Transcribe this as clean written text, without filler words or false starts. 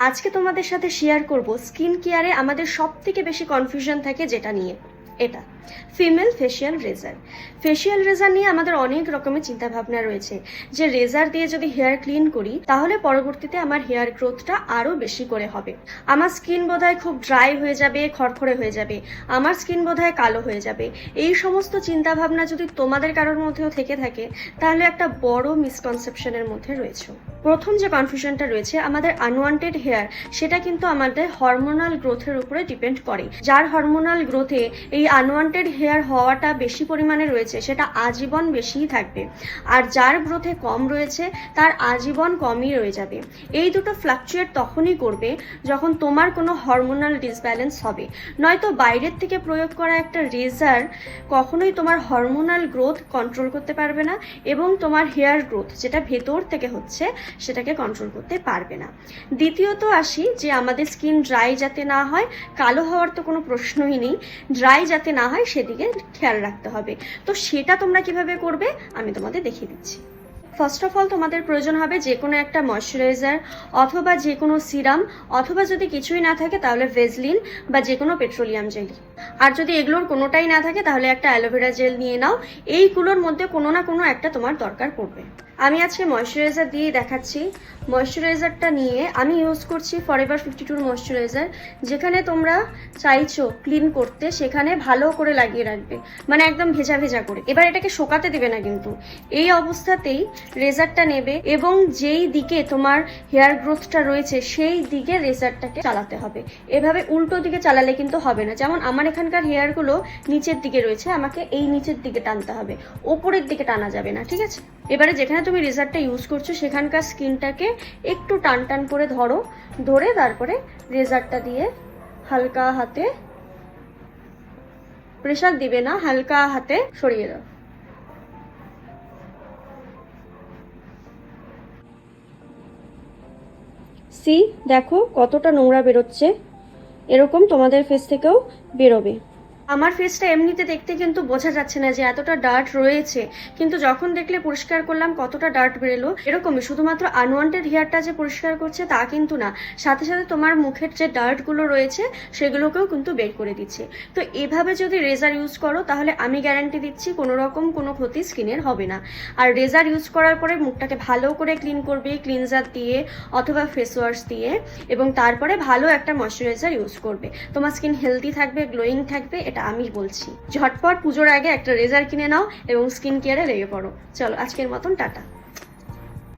আজকে তোমাদের সাথে শেয়ার করব স্কিন কেয়ারে আমাদের সবথেকে বেশি কনফিউশন থাকে যেটা নিয়ে, এটা ফিমেল ফেশিয়াল রেজার। ফেশিয়াল রেজার নিয়ে আমাদের অনেক রকমের চিন্তা ভাবনা রয়েছে যে রেজার দিয়ে যদি হেয়ার ক্লিন করি তাহলে পরবর্তীতে আমার হেয়ার গ্রোথটা আরো বেশি করে হবে, আমার স্কিন বোধহয় খুব ড্রাই হয়ে যাবে, খড়খড়ে হয়ে যাবে, আমার স্কিন বোধহয় কালো হয়ে যাবে। এই সমস্ত চিন্তা ভাবনা যদি তোমাদের কারোর মধ্যেও থেকে থাকে তাহলে একটা বড় মিসকনসেপশনের মধ্যে রয়েছে। প্রথম যে কনফিউশনটা রয়েছে আমাদের আনওয়ান্টেড হেয়ার, সেটা কিন্তু আমাদের হরমোনাল গ্রোথের উপরে ডিপেন্ড করে। যার হরমোনাল গ্রোথে এই আনওয়ান্টেড হেয়ার হওয়াটা বেশি পরিমাণে রয়েছে সেটা আজীবন বেশিই থাকবে, আর যার গ্রোথে কম রয়েছে তার আজীবন কমই রয়ে যাবে। এই দুটো ফ্লাকচুয়েট তখনই করবে যখন তোমার কোনো হরমোনাল ডিসব্যালেন্স হবে, নয়তো বাইরের থেকে প্রয়োগ করা একটা রেজার কখনোই তোমার হরমোনাল গ্রোথ কন্ট্রোল করতে পারবে না এবং তোমার হেয়ার গ্রোথ যেটা ভেতর থেকে হচ্ছে সেটাকে কন্ট্রোল করতে পারবে না। দ্বিতীয়ত আসি যে আমাদের স্কিন ড্রাই যাতে না হয়, কালো হওয়ার তো কোনো প্রশ্নই নেই, ড্রাই যাতে না হয় সেদিকে খেয়াল রাখতে হবে। তো সেটা তোমরা কিভাবে করবে আমি তোমাদের দেখিয়ে দিচ্ছি। ফার্স্ট অফ অল তোমাদের প্রয়োজন হবে যে কোনো একটা ময়শ্চারাইজার অথবা যে কোনো সিরাম, অথবা যদি কিছুই না থাকে তাহলে ভেজলিন বা যে কোনো পেট্রোলিয়াম জেলি। আর যদি এগুলোর কোনোটাই না থাকে তাহলে একটা অ্যালোভেরা জেল নিয়ে নাও। এইগুলোর মধ্যে কোনো না কোনো একটা তোমার দরকার পড়বে। আমি আজকে ময়শ্চারাইজার দিয়েই দেখাচ্ছি। ময়শ্চারাইজারটা নিয়ে আমি ইউজ করছি ফরএভার 52 ময়শ্চারাইজার। যেখানে তোমরা চাইছো ক্লিন করতে সেখানে ভালো করে লাগিয়ে রাখবে, মানে একদম ভেজা ভেজা করে। এবার এটাকে শোকাতে দেবে না কিন্তু, এই অবস্থাতেই রেজারটা নেবে এবং যেই দিকে তোমার হেয়ার গ্রোথটা রয়েছে সেই দিকে রেজারটাকে চালাতে হবে। এভাবে উল্টো দিকে চালালে কিন্তু হবে না। যেমন আমার এখানকার হেয়ারগুলো নিচের দিকে রয়েছে, আমাকে এই নিচের দিকে টানতে হবে, ওপরের দিকে টানা যাবে না, ঠিক আছে? এবারে যেখানে তুমি রেজারটা ইউজ করছো সেখানকার স্কিনটাকে একটু টান টান করে ধরো, ধরে তারপরে রেজারটা দিয়ে হালকা হাতে, প্রেসার দিবে না, হালকা হাতে সরিয়ে দাও। দেখো কতটা নোংরা বেরোচ্ছে, এরকম তোমাদের ফেস থেকেও বেরোবে। আমার ফেসটা এমনিতে দেখতে কিন্তু বোঝা যাচ্ছে না যে এতটা ডার্ট রয়েছে, কিন্তু যখন দেখলে পরিষ্কার করলাম কতটা ডার্ট বেরোলো। এরকমই শুধুমাত্র আনওয়ান্টেড হেয়ারটা যে পরিষ্কার করছে তা কিন্তু না, সাথে সাথে তোমার মুখের যে ডার্টগুলো রয়েছে সেগুলোকেও কিন্তু বের করে দিচ্ছে। তো এভাবে যদি রেজার ইউজ করো তাহলে আমি গ্যারান্টি দিচ্ছি কোনো রকম কোনো ক্ষতি স্কিনের হবে না। আর রেজার ইউজ করার পরে মুখটাকে ভালো করে ক্লিন করবে ক্লিনজার দিয়ে অথবা ফেস ওয়াশ দিয়ে, এবং তারপরে ভালো একটা ময়শ্চারাইজার ইউজ করবে। তোমার স্কিন হেলদি থাকবে, গ্লোয়িং থাকবে, এটা আমি বলছি। ঝটপট পুজোর আগে একটা রেজার কিনে নাও এবং স্কিন কেয়ারে লেগে পড়ো। চলো আজকের মতন টাটা।